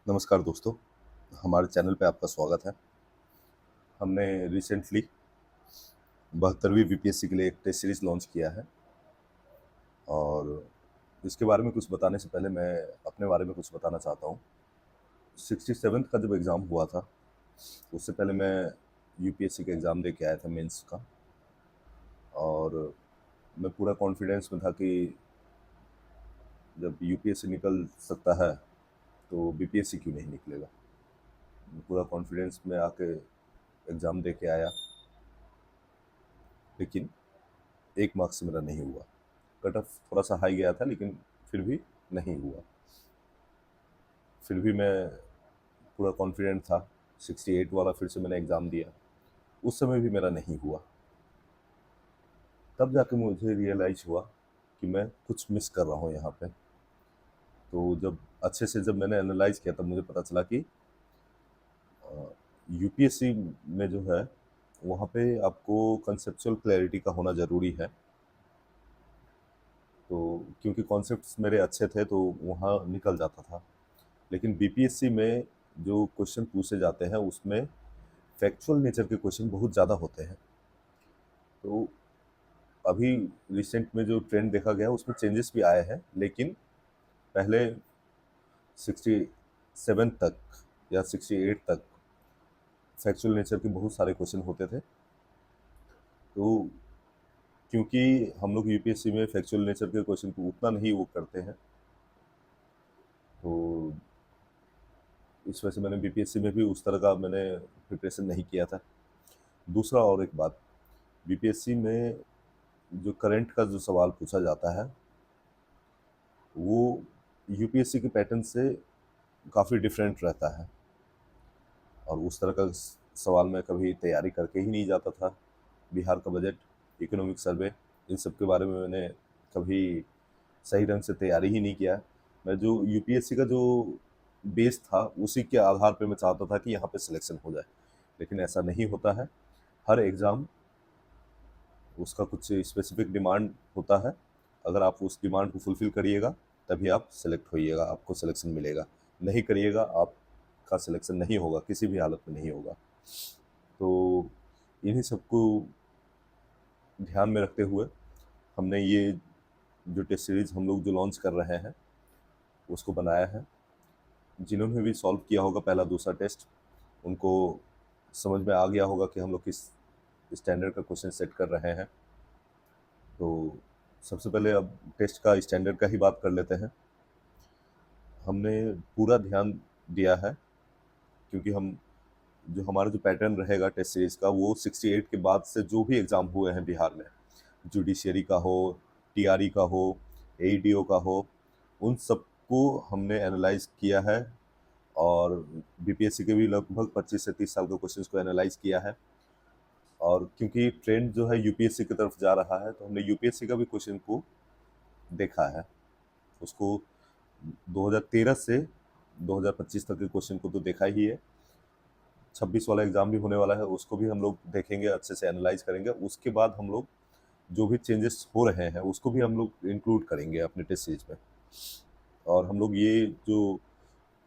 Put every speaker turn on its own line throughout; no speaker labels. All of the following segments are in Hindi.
नमस्कार दोस्तों, हमारे चैनल पे आपका स्वागत है। हमने रिसेंटली 72वीं बीपीएससी के लिए एक टेस्ट सीरीज़ लॉन्च किया है और इसके बारे में कुछ बताने से पहले मैं अपने बारे में कुछ बताना चाहता हूँ। 67th का जब एग्ज़ाम हुआ था, उससे पहले मैं यूपीएससी का एग्ज़ाम दे के आया था मेंस का और मैं पूरा कॉन्फिडेंस में था कि जब यूपीएससी निकल सकता है, तो बीपीएससी क्यों नहीं निकलेगा। मैं पूरा कॉन्फिडेंस में आके एग्ज़ाम दे के आया, लेकिन 1 मार्क्स से मेरा नहीं हुआ। कट ऑफ थोड़ा सा हाई गया था, लेकिन फिर भी नहीं हुआ। फिर भी मैं पूरा कॉन्फिडेंट था। 68 वाला फिर से मैंने एग्ज़ाम दिया, उस समय भी मेरा नहीं हुआ। तब जाके मुझे रियलाइज़ हुआ कि मैं कुछ मिस कर रहा हूँ यहाँ पे। तो जब अच्छे से जब मैंने एनालाइज़ किया, तब मुझे पता चला कि यूपीएससी में जो है, वहाँ पे आपको कंसेप्चुअल क्लैरिटी का होना ज़रूरी है। तो क्योंकि कॉन्सेप्ट्स मेरे अच्छे थे, तो वहाँ निकल जाता था। लेकिन बीपीएससी में जो क्वेश्चन पूछे जाते हैं, उसमें फैक्चुअल नेचर के क्वेश्चन बहुत ज़्यादा होते हैं। तो अभी रिसेंट में जो ट्रेंड देखा गया, उसमें चेंजेस भी आए हैं, लेकिन पहले 67 तक या 68 तक फैक्चुअल नेचर के बहुत सारे क्वेश्चन होते थे। तो क्योंकि हम लोग यूपीएससी में फैक्चुअल नेचर के क्वेश्चन को उतना नहीं वो करते हैं, तो इस वजह से मैंने बीपीएससी में भी उस तरह का मैंने प्रिपरेशन नहीं किया था। दूसरा और एक बात, बीपीएससी में जो करंट का जो सवाल पूछा जाता है, वो यूपीएससी के पैटर्न से काफ़ी डिफरेंट रहता है और उस तरह का सवाल मैं कभी तैयारी करके ही नहीं जाता था। बिहार का बजट, इकोनॉमिक सर्वे, इन सब के बारे में मैंने कभी सही ढंग से तैयारी ही नहीं किया। मैं जो यूपीएससी का जो बेस था, उसी के आधार पे मैं चाहता था कि यहाँ पे सिलेक्शन हो जाए, लेकिन ऐसा नहीं होता है। हर एग्ज़ाम उसका कुछ स्पेसिफिक डिमांड होता है। अगर आप उस डिमांड को फुलफ़िल करिएगा, तभी आप सेलेक्ट होइएगा, आपको सिलेक्शन मिलेगा। नहीं करिएगा, आपका सिलेक्शन नहीं होगा, किसी भी हालत में नहीं होगा। तो इन्हीं सबको ध्यान में रखते हुए हमने ये जो टेस्ट सीरीज़ हम लोग जो लॉन्च कर रहे हैं, उसको बनाया है। जिन्होंने भी सॉल्व किया होगा पहला दूसरा टेस्ट, उनको समझ में आ गया होगा कि हम लोग किस स्टैंडर्ड का क्वेश्चन सेट कर रहे हैं। तो सबसे पहले अब टेस्ट का स्टैंडर्ड का ही बात कर लेते हैं। हमने पूरा ध्यान दिया है, क्योंकि हम जो हमारा जो पैटर्न रहेगा टेस्ट सीरीज़ का, वो 68 के बाद से जो भी एग्ज़ाम हुए हैं बिहार में, जुडिशरी का हो, टीआरई का हो, एईडीओ का हो, उन सबको हमने एनालाइज़ किया है और बीपीएससी के भी लगभग 25 से 30 साल के क्वेश्चंस को एनालाइज़ किया है। और क्योंकि ट्रेंड जो है यूपीएससी की तरफ जा रहा है, तो हमने यूपीएससी का भी क्वेश्चन को देखा है। उसको 2013 से 2025 तक के क्वेश्चन को तो देखा ही है। 26 वाला एग्ज़ाम भी होने वाला है, उसको भी हम लोग देखेंगे, अच्छे से एनालाइज़ करेंगे। उसके बाद हम लोग जो भी चेंजेस हो रहे हैं, उसको भी हम लोग इंक्लूड करेंगे अपने टेस्ट सीरीज़ में। और हम लोग ये जो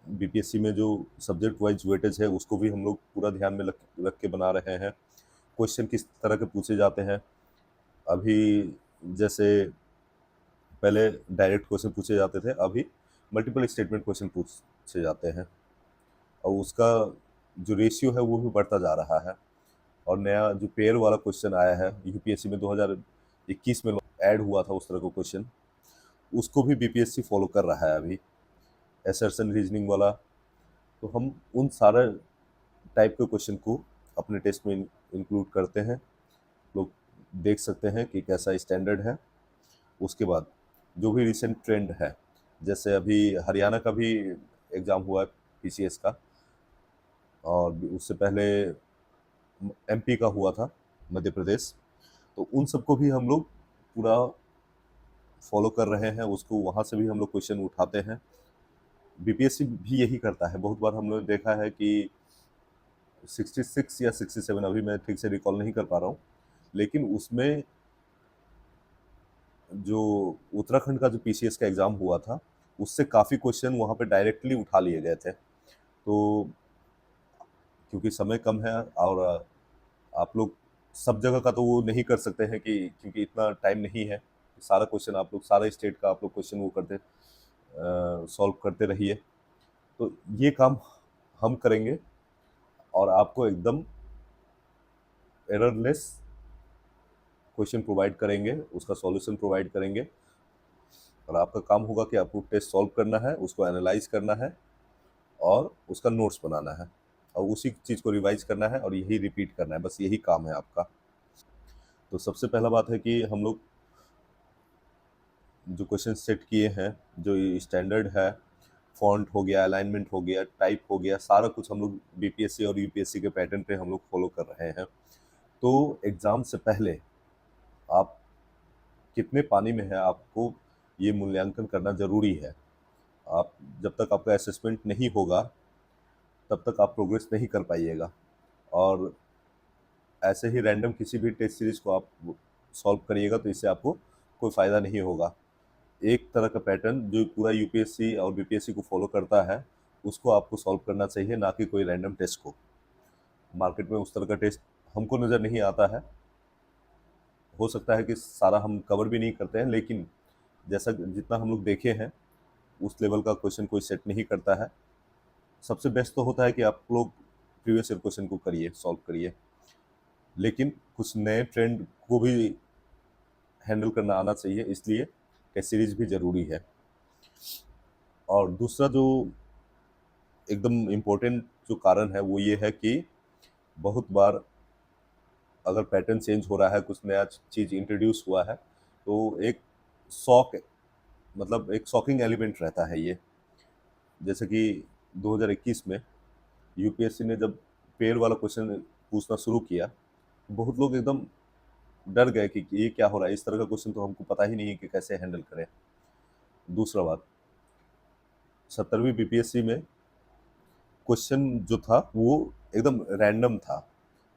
बीपीएससी में जो सब्जेक्ट वाइज वेटेज है, उसको भी हम लोग पूरा ध्यान में रख के बना रहे हैं। क्वेश्चन किस तरह के पूछे जाते हैं, अभी जैसे पहले डायरेक्ट क्वेश्चन पूछे जाते थे, अभी मल्टीपल स्टेटमेंट क्वेश्चन पूछे जाते हैं और उसका जो रेशियो है वो भी बढ़ता जा रहा है। और नया जो पेयर वाला क्वेश्चन आया है यूपीएससी में 2021 में ऐड हुआ था, उस तरह का क्वेश्चन, उसको भी बीपीएससी फॉलो कर रहा है अभी, असर्शन रीजनिंग वाला। तो हम उन सारे टाइप के क्वेश्चन को अपने टेस्ट में इंक्लूड करते हैं। लोग देख सकते हैं कि कैसा स्टैंडर्ड है। उसके बाद जो भी रिसेंट ट्रेंड है, जैसे अभी हरियाणा का भी एग्ज़ाम हुआ है पीसीएस का, और उससे पहले एमपी का हुआ था, मध्य प्रदेश। तो उन सबको भी हम लोग पूरा फॉलो कर रहे हैं, उसको वहाँ से भी हम लोग क्वेश्चन उठाते हैं। बीपीएससी भी यही करता है। बहुत बार हम लोग देखा है कि 66 या 67, अभी मैं ठीक से रिकॉल नहीं कर पा रहा हूँ, लेकिन उसमें जो उत्तराखंड का जो पीसीएस का एग्ज़ाम हुआ था, उससे काफ़ी क्वेश्चन वहाँ पे डायरेक्टली उठा लिए गए थे। तो क्योंकि समय कम है और आप लोग सब जगह का तो वो नहीं कर सकते हैं कि क्योंकि इतना टाइम नहीं है, सारा क्वेश्चन आप लोग सारा स्टेट का आप लोग क्वेश्चन वो करते सॉल्व करते रहिए। तो ये काम हम करेंगे और आपको एकदम एररलेस क्वेश्चन प्रोवाइड करेंगे, उसका सॉल्यूशन प्रोवाइड करेंगे और आपका काम होगा कि आपको टेस्ट सॉल्व करना है, उसको एनालाइज करना है और उसका नोट्स बनाना है और उसी चीज़ को रिवाइज करना है और यही रिपीट करना है, बस यही काम है आपका। तो सबसे पहला बात है कि हम लोग जो क्वेश्चन सेट किए हैं, जो स्टैंडर्ड है, फॉन्ट हो गया, अलाइनमेंट हो गया, टाइप हो गया, सारा कुछ हम लोग बीपीएससी और यूपीएससी के पैटर्न पे हम लोग फॉलो कर रहे हैं। तो एग्ज़ाम से पहले आप कितने पानी में है, आपको ये मूल्यांकन करना ज़रूरी है। आप जब तक आपका असेसमेंट नहीं होगा, तब तक आप प्रोग्रेस नहीं कर पाइएगा और ऐसे ही रैंडम किसी भी टेस्ट सीरीज़ को आप सॉल्व करिएगा तो इससे आपको कोई फ़ायदा नहीं होगा। एक तरह का पैटर्न जो पूरा यूपीएससी और बीपीएससी को फॉलो करता है, उसको आपको सॉल्व करना चाहिए, ना कि कोई रैंडम टेस्ट को। मार्केट में उस तरह का टेस्ट हमको नज़र नहीं आता है। हो सकता है कि सारा हम कवर भी नहीं करते हैं, लेकिन जैसा जितना हम लोग देखे हैं, उस लेवल का क्वेश्चन कोई सेट नहीं करता है। सबसे बेस्ट तो होता है कि आप लोग प्रीवियस ईयर क्वेश्चन को करिए, सॉल्व करिए। लेकिन कुछ नए ट्रेंड को भी हैंडल करना आना चाहिए, इसलिए टेस्ट सीरीज भी ज़रूरी है। और दूसरा जो एकदम इम्पोर्टेंट जो कारण है वो ये है कि बहुत बार अगर पैटर्न चेंज हो रहा है, कुछ नया चीज़ इंट्रोड्यूस हुआ है, तो एक शॉक मतलब एक शॉकिंग एलिमेंट रहता है ये। जैसे कि 2021 में यूपीएससी ने जब पेयर वाला क्वेश्चन पूछना शुरू किया, बहुत लोग एकदम डर गए कि ये क्या हो रहा है, इस तरह का क्वेश्चन तो हमको पता ही नहीं है कि कैसे हैंडल करें। दूसरा बात, 17वीं बीपीएससी में क्वेश्चन जो था वो एकदम रैंडम था।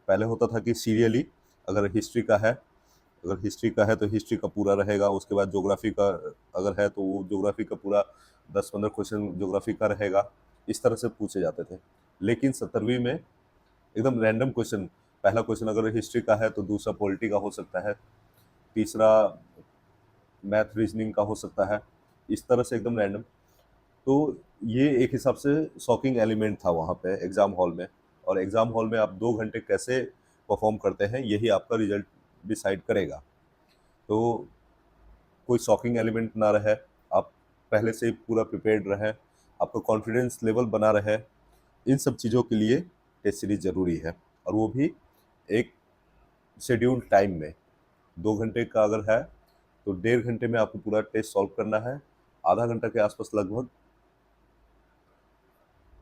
पहले होता था कि सीरियली अगर हिस्ट्री का है, अगर हिस्ट्री का है तो हिस्ट्री का पूरा रहेगा, उसके बाद ज्योग्राफी का अगर है तो वो ज्योग्राफी का पूरा 10-15 क्वेश्चन ज्योग्राफी का रहेगा, इस तरह से पूछे जाते थे। लेकिन 17वीं में एकदम रैंडम क्वेश्चन, पहला क्वेश्चन अगर हिस्ट्री का है तो दूसरा पॉलिटी का हो सकता है, तीसरा मैथ रीजनिंग का हो सकता है, इस तरह से एकदम रैंडम। तो ये एक हिसाब से शॉकिंग एलिमेंट था वहाँ पे एग्ज़ाम हॉल में। और एग्ज़ाम हॉल में आप 2 घंटे कैसे परफॉर्म करते हैं, यही आपका रिजल्ट डिसाइड करेगा। तो कोई शॉकिंग एलिमेंट ना रहे, आप पहले से ही पूरा प्रिपेयर्ड रहें, आपका कॉन्फिडेंस लेवल बना रहे, इन सब चीज़ों के लिए टेस्ट सीरीज ज़रूरी है। और वो भी एक शेड्यूल टाइम में। 2 घंटे का अगर है तो 1.5 घंटे में आपको पूरा टेस्ट सॉल्व करना है, आधा घंटा के आसपास लगभग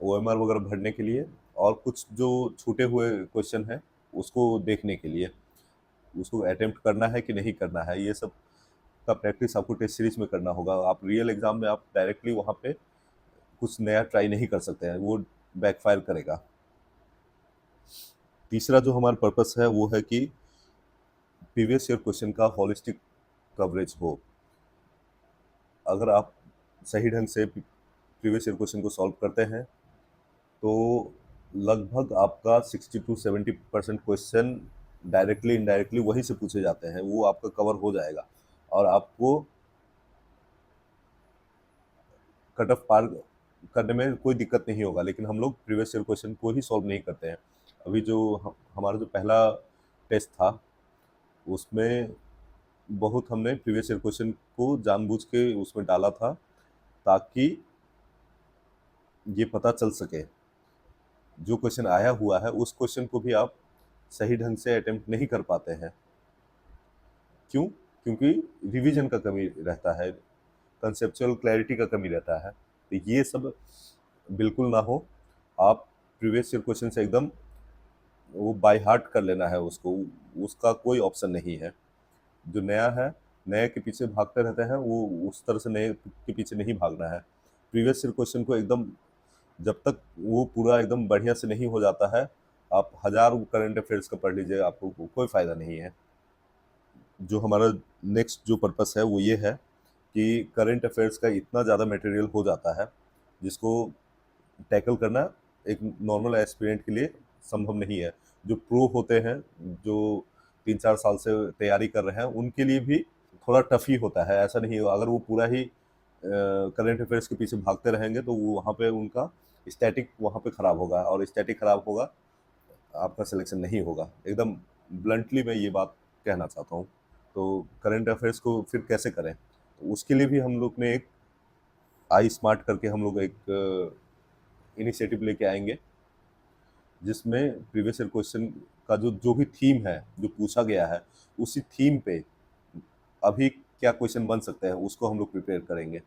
ओएमआर वगैरह भरने के लिए और कुछ जो छूटे हुए क्वेश्चन हैं उसको देखने के लिए, उसको अटेम्प्ट करना है कि नहीं करना है, ये सब का प्रैक्टिस आपको टेस्ट सीरीज में करना होगा। आप रियल एग्जाम में आप डायरेक्टली वहाँ पे कुछ नया ट्राई नहीं कर सकते हैं, वो बैकफायर करेगा। तीसरा जो हमारा पर्पस है वो है कि प्रीवियस ईयर क्वेश्चन का होलिस्टिक कवरेज हो। अगर आप सही ढंग से प्रीवियस ईयर क्वेश्चन को सॉल्व करते हैं तो लगभग आपका 60 to 70% क्वेश्चन डायरेक्टली इनडायरेक्टली वहीं से पूछे जाते हैं, वो आपका कवर हो जाएगा और आपको कट ऑफ पार करने में कोई दिक्कत नहीं होगा। लेकिन हम लोग प्रीवियस ईयर क्वेश्चन को ही सॉल्व नहीं करते हैं। अभी जो हमारा जो पहला टेस्ट था उसमें बहुत हमने प्रीवियस ईयर क्वेश्चन को जानबूझ के उसमें डाला था ताकि ये पता चल सके जो क्वेश्चन आया हुआ है उस क्वेश्चन को भी आप सही ढंग से अटेम्प्ट नहीं कर पाते हैं। क्यों? क्योंकि रिवीजन का कमी रहता है, कंसेप्चुअल क्लैरिटी का कमी रहता है। तो ये सब बिल्कुल ना हो, आप प्रीवियस ईयर क्वेश्चन से एकदम वो बाय हार्ट कर लेना है उसको, उसका कोई ऑप्शन नहीं है। जो नया है, नए के पीछे भागते रहते हैं, वो उस तरह से नए के पीछे नहीं भागना है। प्रीवियस ईयर क्वेश्चन को एकदम जब तक वो पूरा एकदम बढ़िया से नहीं हो जाता है, आप हज़ार करंट अफेयर्स का पढ़ लीजिए, आपको कोई फ़ायदा नहीं है। जो हमारा नेक्स्ट जो पर्पस है वो ये है कि करंट अफेयर्स का इतना ज़्यादा मटेरियल हो जाता है जिसको टैकल करना एक नॉर्मल एस्पिरेंट के लिए संभव नहीं है। जो प्रो होते हैं, जो 3-4 साल से तैयारी कर रहे हैं, उनके लिए भी थोड़ा टफ ही होता है। ऐसा नहीं है, अगर वो पूरा ही करंट अफेयर्स के पीछे भागते रहेंगे तो वो वहाँ पे उनका स्टैटिक वहाँ पे खराब होगा, और स्टैटिक खराब होगा, आपका सिलेक्शन नहीं होगा। एकदम ब्लंटली मैं ये बात कहना चाहता हूँ। तो करंट अफेयर्स को फिर कैसे करें? तो उसके लिए भी हम लोग ने एक आई स्मार्ट करके हम लोग एक इनिशिएटिव लेके आएंगे, जिसमें प्रीवियस ईयर क्वेश्चन का जो जो भी थीम है, जो पूछा गया है, उसी थीम पे अभी क्या क्वेश्चन बन सकते हैं, उसको हम लोग प्रिपेयर करेंगे।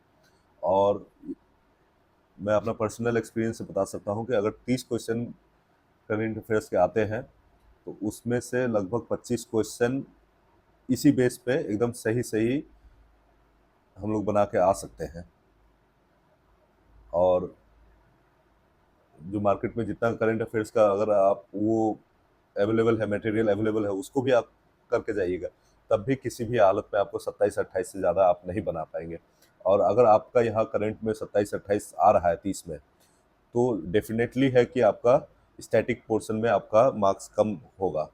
और मैं अपना पर्सनल एक्सपीरियंस से बता सकता हूँ कि अगर 30 क्वेश्चन करंट अफेयर्स के आते हैं, तो उसमें से लगभग 25 क्वेश्चन इसी बेस पे एकदम सही सही हम लोग बना के आ सकते हैं। और जो मार्केट में जितना करंट अफेयर्स का अगर आप वो अवेलेबल है, मटेरियल अवेलेबल है, उसको भी आप करके जाइएगा, तब भी किसी भी हालत में आपको 27-28 से ज़्यादा आप नहीं बना पाएंगे। और अगर आपका यहाँ करंट में 27-28 आ रहा है 30 में, तो डेफिनेटली है कि आपका स्टैटिक पोर्शन में आपका मार्क्स कम होगा।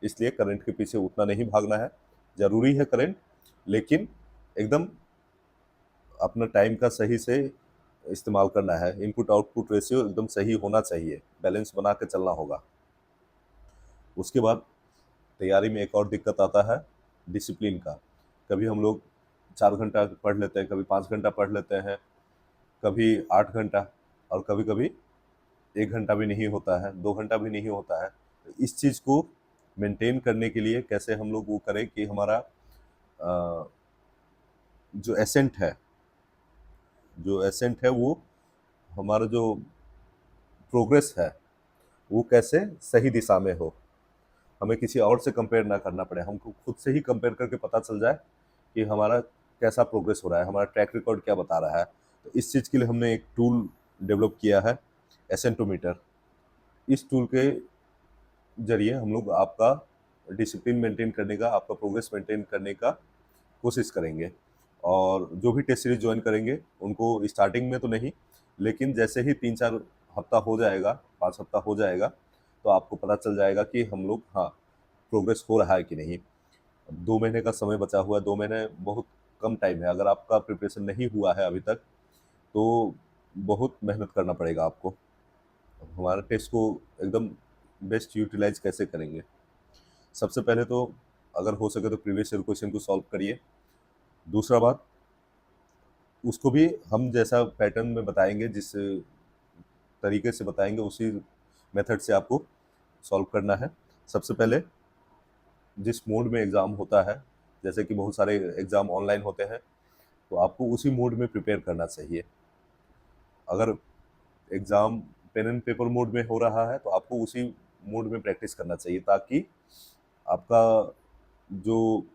इसलिए करंट के पीछे उतना नहीं भागना है। ज़रूरी है करंट, लेकिन एकदम अपना टाइम का सही से इस्तेमाल करना है। इनपुट आउटपुट रेशियो एकदम सही होना चाहिए, बैलेंस बना के चलना होगा। उसके बाद तैयारी में एक और दिक्कत आता है डिसिप्लिन का। कभी हम लोग 4 घंटा पढ़ लेते हैं, कभी 5 घंटा पढ़ लेते हैं, कभी 8 घंटा, और कभी कभी 1 घंटा भी नहीं होता है, 2 घंटा भी नहीं होता है। तो इस चीज़ को मेंटेन करने के लिए कैसे हम लोग वो करें कि हमारा जो एसेंट है, वो हमारा जो प्रोग्रेस है, वो कैसे सही दिशा में हो, हमें किसी और से कंपेयर ना करना पड़े, हमको खुद से ही कंपेयर करके पता चल जाए कि हमारा कैसा प्रोग्रेस हो रहा है, हमारा ट्रैक रिकॉर्ड क्या बता रहा है। तो इस चीज़ के लिए हमने एक टूल डेवलप किया है, एसेंटोमीटर। इस टूल के जरिए हम लोग आपका डिसिप्लिन मेंटेन करने का, आपका प्रोग्रेस मेंटेन करने का कोशिश करेंगे। और जो भी टेस्ट सीरीज ज्वाइन करेंगे उनको स्टार्टिंग में तो नहीं, लेकिन जैसे ही 3-4 हफ्ता हो जाएगा, 5 हफ्ता हो जाएगा, तो आपको पता चल जाएगा कि हम लोग, हाँ, प्रोग्रेस हो रहा है कि नहीं। 2 महीने का समय बचा हुआ है, 2 महीने बहुत कम टाइम है। अगर आपका प्रिपरेशन नहीं हुआ है अभी तक, तो बहुत मेहनत करना पड़ेगा आपको। हमारे टेस्ट को एकदम बेस्ट यूटिलाइज कैसे करेंगे? सबसे पहले तो अगर हो सके तो प्रीवियस ईयर क्वेश्चन को सॉल्व करिए। दूसरा बात, उसको भी हम जैसा पैटर्न में बताएंगे, जिस तरीके से बताएंगे, उसी मेथड से आपको सॉल्व करना है। सबसे पहले जिस मोड में एग्ज़ाम होता है, जैसे कि बहुत सारे एग्ज़ाम ऑनलाइन होते हैं, तो आपको उसी मोड में प्रिपेयर करना चाहिए। अगर exam pen and paper mode में हो रहा है, तो आपको उसी मोड में प्रैक्टिस करना चाहिए, ताकि आपका जो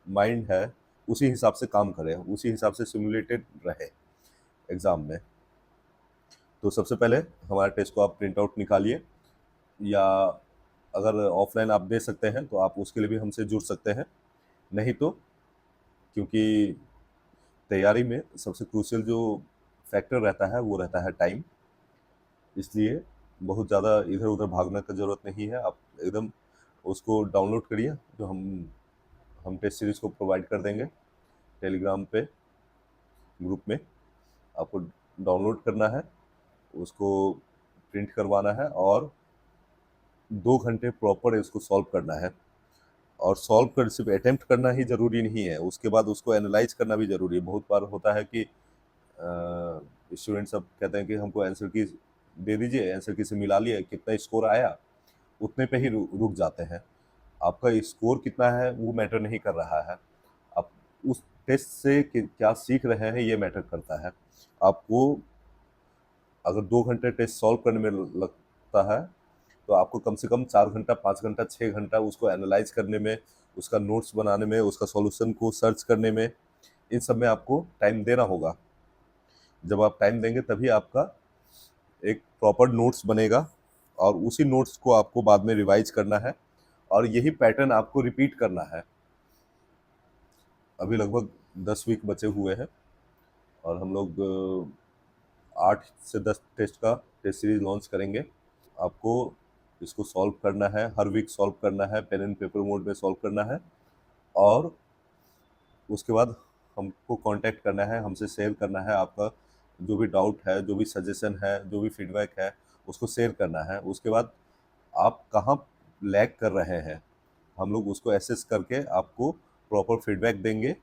माइंड है उसी हिसाब से काम करे, उसी हिसाब से सिमुलेटेड रहे एग्ज़ाम में। तो सबसे पहले हमारे टेस्ट को आप प्रिंट आउट निकालिए, या अगर ऑफलाइन आप दे सकते हैं तो आप उसके लिए भी हमसे जुड़ सकते हैं। नहीं तो, क्योंकि तैयारी में सबसे क्रूशियल जो फैक्टर रहता है वो रहता है टाइम, इसलिए बहुत ज़्यादा इधर उधर भागने की ज़रूरत नहीं है। आप एकदम उसको डाउनलोड करिए, जो हम टेस्ट सीरीज़ को प्रोवाइड कर देंगे टेलीग्राम पे ग्रुप में। आपको डाउनलोड करना है, उसको प्रिंट करवाना है, और 2 घंटे प्रॉपर इसको सॉल्व करना है। और सॉल्व कर सिर्फ अटेम्प्ट करना ही ज़रूरी नहीं है, उसके बाद उसको एनालाइज करना भी ज़रूरी है। बहुत बार होता है कि स्टूडेंट सब कहते हैं कि हमको आंसर की दे दीजिए, आंसर की से मिला लिए, कितना स्कोर आया, उतने पे ही रुक जाते हैं। आपका स्कोर कितना है वो मैटर नहीं कर रहा है, आप उस टेस्ट से क्या सीख रहे हैं ये मैटर करता है। आपको अगर 2 घंटे टेस्ट सॉल्व करने में लगता है, तो आपको कम से कम 4 घंटा, 5 घंटा, 6 घंटा उसको एनालाइज करने में, उसका नोट्स बनाने में, उसका सॉल्यूशन को सर्च करने में, इन सब में आपको टाइम देना होगा। जब आप टाइम देंगे तभी आपका एक प्रॉपर नोट्स बनेगा, और उसी नोट्स को आपको बाद में रिवाइज करना है, और यही पैटर्न आपको रिपीट करना है। अभी लगभग 10 वीक बचे हुए हैं, और हम लोग 8 से 10 टेस्ट का टेस्ट सीरीज लॉन्च करेंगे। आपको इसको सॉल्व करना है, हर वीक सॉल्व करना है, पेन एंड पेपर मोड में सॉल्व करना है, और उसके बाद हमको कांटेक्ट करना है, हमसे शेयर करना है आपका जो भी डाउट है, जो भी सजेशन है, जो भी फीडबैक है, उसको शेयर करना है। उसके बाद आप कहाँ लैग कर रहे हैं, हम लोग उसको एसेस करके आपको प्रॉपर फीडबैक देंगे,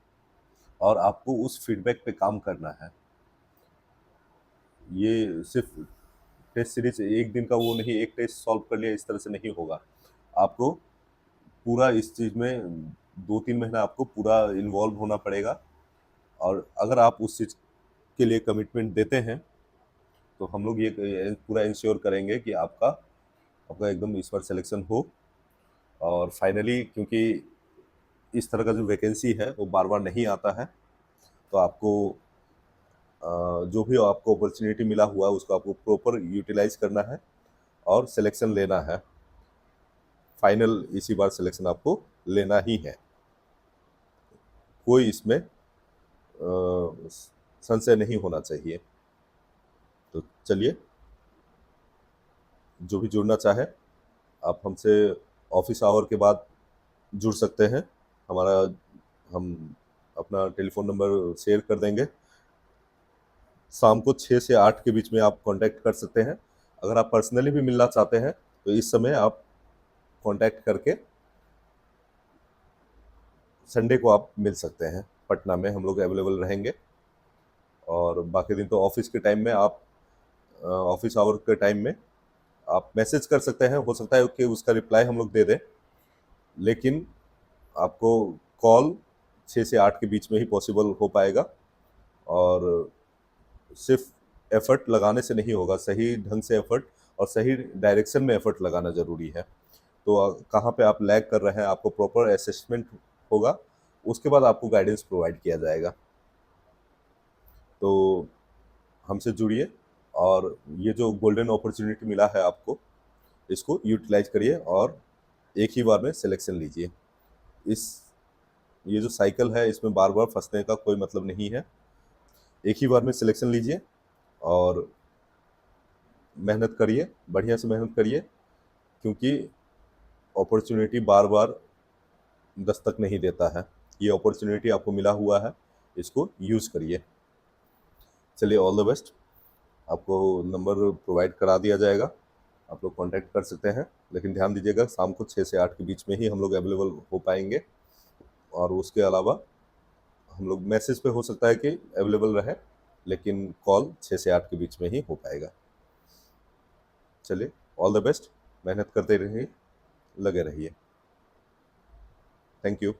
और आपको उस फीडबैक पे काम करना है। ये सिर्फ टेस्ट सीरीज एक दिन का वो नहीं, एक टेस्ट सॉल्व कर लिया इस तरह से नहीं होगा। आपको पूरा इस चीज़ में 2-3 महीना आपको पूरा इन्वॉल्व होना पड़ेगा, और अगर आप उस चीज़ के लिए कमिटमेंट देते हैं तो हम लोग ये पूरा इंश्योर करेंगे कि आपका आपका एकदम इस बार सिलेक्शन हो। और फाइनली, क्योंकि इस तरह का जो वैकेंसी है वो बार बार नहीं आता है, तो आपको जो भी आपको अपॉर्चुनिटी मिला हुआ है उसको आपको प्रॉपर यूटिलाइज करना है और सिलेक्शन लेना है। फाइनल इसी बार सिलेक्शन आपको लेना ही है, कोई इसमें संशय नहीं होना चाहिए। तो चलिए, जो भी जुड़ना चाहे आप हमसे ऑफिस आवर के बाद जुड़ सकते हैं। हमारा हम अपना टेलीफोन नंबर शेयर कर देंगे। शाम को 6 से 8 के बीच में आप कांटेक्ट कर सकते हैं। अगर आप पर्सनली भी मिलना चाहते हैं तो इस समय आप कांटेक्ट करके संडे को आप मिल सकते हैं। पटना में हम लोग अवेलेबल रहेंगे, और बाकी दिन तो ऑफिस के टाइम में आप ऑफिस आवर के टाइम में आप मैसेज कर सकते हैं। हो सकता है कि उसका रिप्लाई हम लोग दे दें, लेकिन आपको कॉल 6 से 8 के बीच में ही पॉसिबल हो पाएगा। और सिर्फ एफर्ट लगाने से नहीं होगा, सही ढंग से एफर्ट और सही डायरेक्शन में एफर्ट लगाना ज़रूरी है। तो कहाँ पे आप लैग कर रहे हैं, आपको प्रॉपर असेसमेंट होगा, उसके बाद आपको गाइडेंस प्रोवाइड किया जाएगा। तो हमसे जुड़िए, और ये जो गोल्डन अपॉर्चुनिटी मिला है आपको, इसको यूटिलाइज करिए और एक ही बार में सिलेक्शन लीजिए। इस ये जो साइकिल है इसमें बार बार फंसने का कोई मतलब नहीं है। एक ही बार में सिलेक्शन लीजिए और मेहनत करिए, बढ़िया से मेहनत करिए, क्योंकि अपॉर्चुनिटी बार बार दस्तक नहीं देता है। ये अपॉर्चुनिटी आपको मिला हुआ है, इसको यूज़ करिए। चलिए, ऑल द बेस्ट। आपको नंबर प्रोवाइड करा दिया जाएगा, आप लोग कांटेक्ट कर सकते हैं। लेकिन ध्यान दीजिएगा, शाम को 6 से 8 के बीच में ही हम लोग अवेलेबल हो पाएंगे, और उसके अलावा हम लोग मैसेज पे हो सकता है कि अवेलेबल रहे, लेकिन कॉल 6 से 8 के बीच में ही हो पाएगा। चलिए, ऑल द बेस्ट, मेहनत करते रहिए, लगे रहिए। Thank you.